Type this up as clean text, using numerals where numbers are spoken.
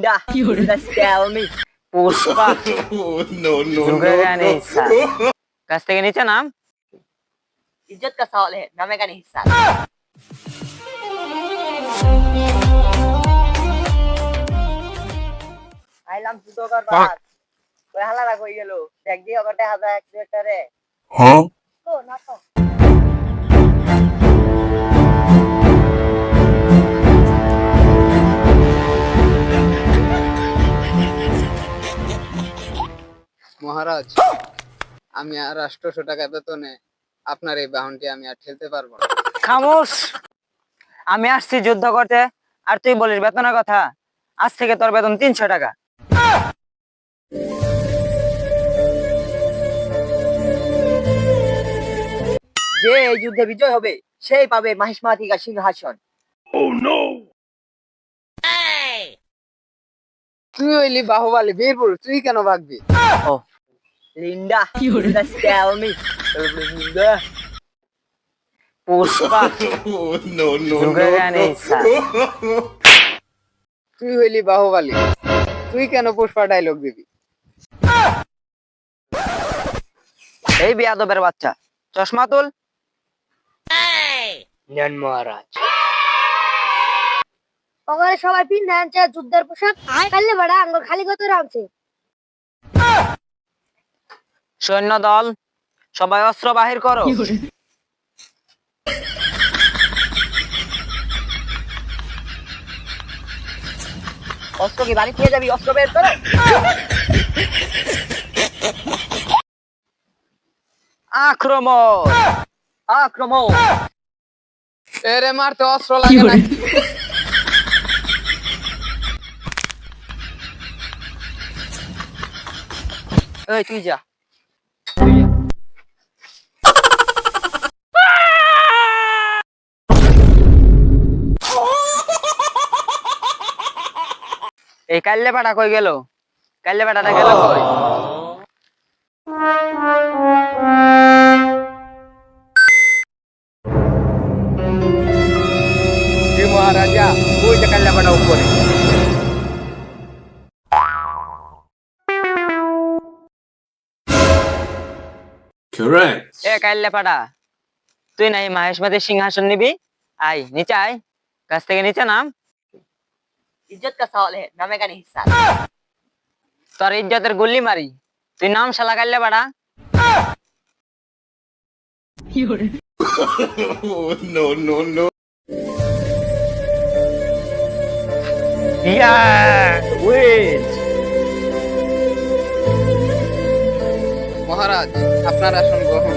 Linda, just tell me. Pushpa No, no, ঝুঁকে no, গেছে no. গাছ থেকে নিচে নাম। इज्जत का सवाल है नामे का नहीं हिस्सा আইলাম সুতো কর বাস ওই হালারা কই গেল দেখ দি ওকটে হাজা এক্সিলেটরে Huh? ও না তো মহারাজ, আমি আর 800 টাকা বেতনে আপনার এই বাহনটি আমি আর ঠেলতে পারবো না। খামোশ, আমি আসছি যুদ্ধ করতে আর তুই বলিস বেতনের কথা। আজ থেকে তোর বেতন 300 টাকা। যে এই যুদ্ধে বিজয় হবে সেই পাবে মাহিষ্মাতিকা সিংহাসন তুই হইলি বাহুবলী বীরপুর, তুই কেন ভাগবি? ও Linda just tell me Linda Pushpa Oh, no, no, ঝুঁকে no, গেছে no. তুই হইলি বাহুবলী, তুই কেন পুষ্পা ডায়লগ দিবি? এই বেয়াদবের বাচ্চা, চশমা তুল। নেন মহারাজ ওখানে সবাই পিন্ধে আনছে যুদ্ধের পোশাক কালে বড় আঙ্গুল খালি কত রামছে সৈন্য দল সবাই অস্ত্র বাহির করো। অস্ত্র কি বাড়ি নিয়ে যাবি অস্ত্র বের করো আক্রমণ আক্রমণ এরে মারতে অস্ত্র লাগে না। এই তুই যা এই কাল্লে পাটা কই গেল? কাল্লে পাটাটা গেল কই? জি মহারাজা, ওই যে কাল্লে পাটা উপরে। Correct. এ কাল্লে পাটা, তুই নাই মাহেশমাতির সিংহাসন নিবি? আয় নিচে আয়, গাছ থেকে নিচে নাম। इज्जत का सवाल है नामे का नहीं हिस्सा তোর ইজ্জতের গুল্লি মারি, তুই নাম শালা কাল্লে পাটা। Oh, no, no, no. মহারাজ, আপনার আসন গ্রহণ।